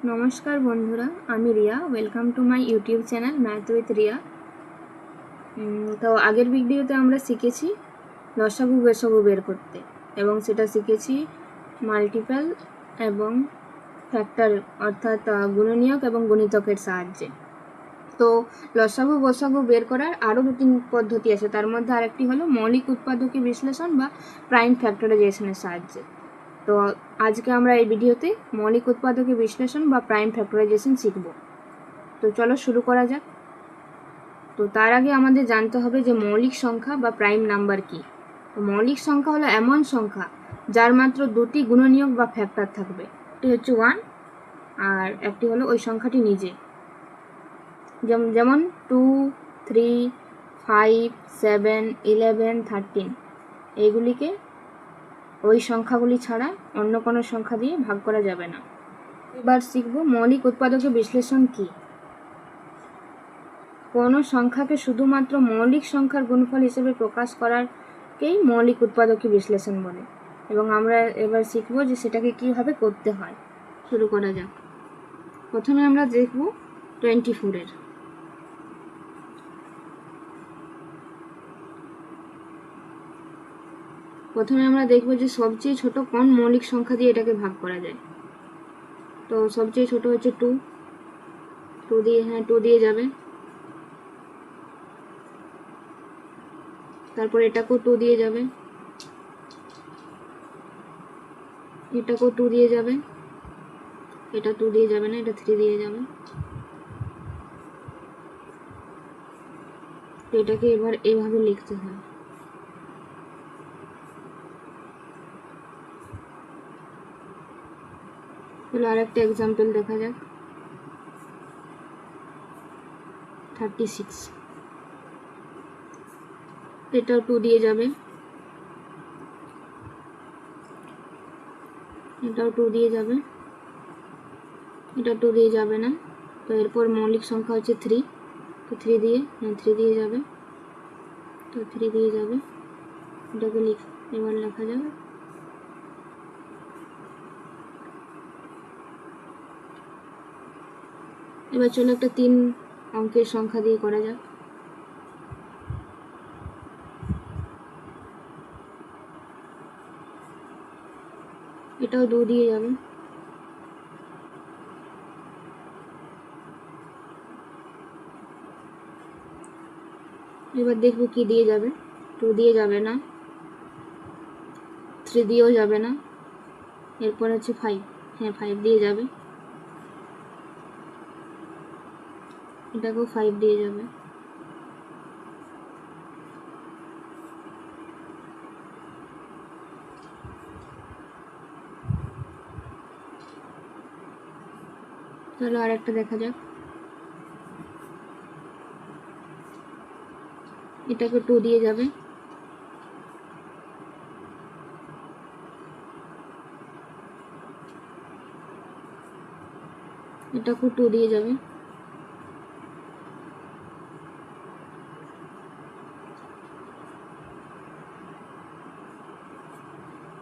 নমস্কার বন্ধুরা, আমি Riya. Welcome to my YouTube channel math with Riya. তো আগের ভিডিওতে আমরা শিখেছি লসাগু গসাগু বের করতে, এবং সেটা শিখেছি মাল্টিপল এবং ফ্যাক্টর অর্থাৎ গুণনীয়ক এবং গুণিতকের সাহায্যে। তো লসাগু গসাগু বের করার আরও দুটি পদ্ধতি আছে, তার মধ্যে আরেকটি হলো মৌলিক উৎপাদকে বিশ্লেষণ বা প্রাইম ফ্যাক্টরাইজেশনের সাহায্যে। তো আজকে আমরা এই ভিডিওতে মৌলিক উৎপাদকে বিশ্লেষণ বা প্রাইম ফ্যাক্টরাইজেশন শিখব। তো চলো শুরু করা যাক। তো তার আগে আমাদের জানতে হবে যে মৌলিক সংখ্যা বা প্রাইম নাম্বার কি। তো মৌলিক সংখ্যা হলো এমন সংখ্যা যার মাত্র দুটি গুণনীয়ক বা ফ্যাক্টর থাকবে। একটি হচ্ছে 1 আর একটি হলো ওই সংখ্যাটি নিজে। যেমন 2, 3, 5, 7, 11, 13 এইগুলিকে ওই সংখ্যাগুলি ছাড়া অন্য কোনো সংখ্যা দিয়ে ভাগ করা যাবে না। এবার শিখব মৌলিক উৎপাদকে বিশ্লেষণ কি। কোনো সংখ্যাকে শুধুমাত্র মৌলিক সংখ্যার গুণফল হিসেবে প্রকাশ করারকেই মৌলিক উৎপাদকে বিশ্লেষণ বলে, এবং আমরা এবার শিখব যে সেটাকে কীভাবে করতে হয়। শুরু করা যাক। প্রথমে আমরা দেখব 24-এর। প্রথমে আমরা দেখব যে সবচেয়ে ছোট কোন মৌলিক সংখ্যা দিয়ে এটাকে ভাগ করা যায়। তো সবচেয়ে ছোট হচ্ছে 2 দিয়ে 2 দিয়ে যাবে। তারপর এটাকেও 2 দিয়ে যাবে, এটাকেও 2 দিয়ে যাবে, এটা 2 দিয়ে যাবে না, এটা 3 দিয়ে যাবে। তো এটাকে এবার এভাবে লিখতে হয়। তাহলে আরেকটা এক্সাম্পল দেখা যাক। 36, এটাও 2 দিয়ে যাবে, এটাও 2 দিয়ে যাবে, এটা 2 দিয়ে যাবে না। তো এরপর মৌলিক সংখ্যা হচ্ছে 3, তো 3 দিয়ে যাবে, তো 3 দিয়ে যাবে। এটাকে এবার লেখা যাবে। এবার চলো একটা 3 অঙ্কের সংখ্যা দিয়ে করা যাক। এটাও 2 দিয়ে যাবে, এবার দেখবো কি দিয়ে যাবে। 2 দিয়ে যাবে না, 3 দিয়েও যাবে না। এরপর হচ্ছে 5, 5 দিয়ে যাবে, এটাকেও 5 দিয়ে যাবে। তাহলে আর একটা দেখা যাক। এটাকে 2 দিয়ে যাবে, এটাকেও 2 দিয়ে যাবে,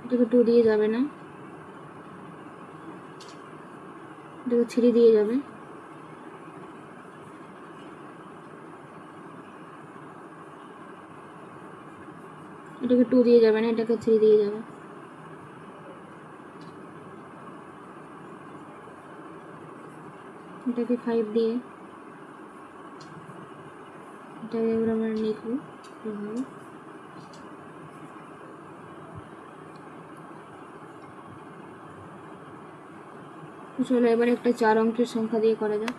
এটাকে 2 দিয়ে যাবে না, এটাকে 3 দিয়ে যাবে, এটাকে 2 দিয়ে যাবে না, এটাকে 3 দিয়ে যাবে। এটাকে 5 দিয়ে, এটাকে এবার আমরা লিখবো এভাবে। চলো এবার একটা 4 অঙ্কের সংখ্যা দিয়ে করা যাক।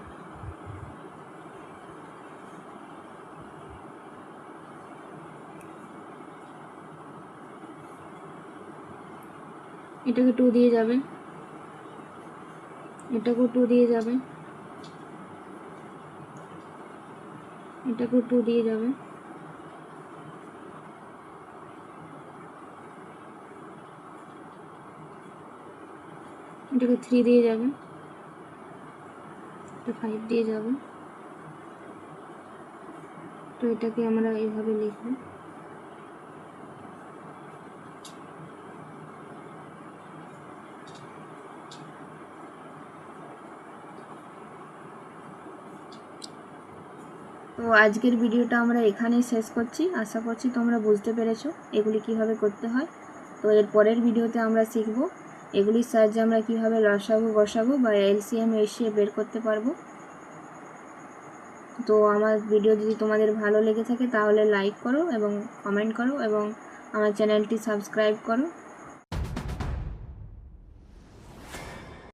এটাকে 2 দিয়ে যাবে, এটাকেও 2 দিয়ে যাবে, এটাকেও 2 দিয়ে যাবে, এটাকে 3 দিয়ে যাবে, এটা 5 দিয়ে যাবে। তো এটাকে আমরা এইভাবে লিখবো। তো আজকের ভিডিওটা আমরা এখানেই শেষ করছি। আশা করছি তোমরা বুঝতে পেরেছো এগুলি কিভাবে করতে হয়। তো এর পরের ভিডিওতে আমরা শিখব এগুলির সাহায্যে আমরা কিভাবে লসাগু গসাগু বা এলসিএম এসিএ বের করতে পারবো। তো আমার ভিডিও যদি তোমাদের ভালো লেগে থাকে তাহলে লাইক করো এবং কমেন্ট করো এবং আমার চ্যানেলটি সাবস্ক্রাইব করো।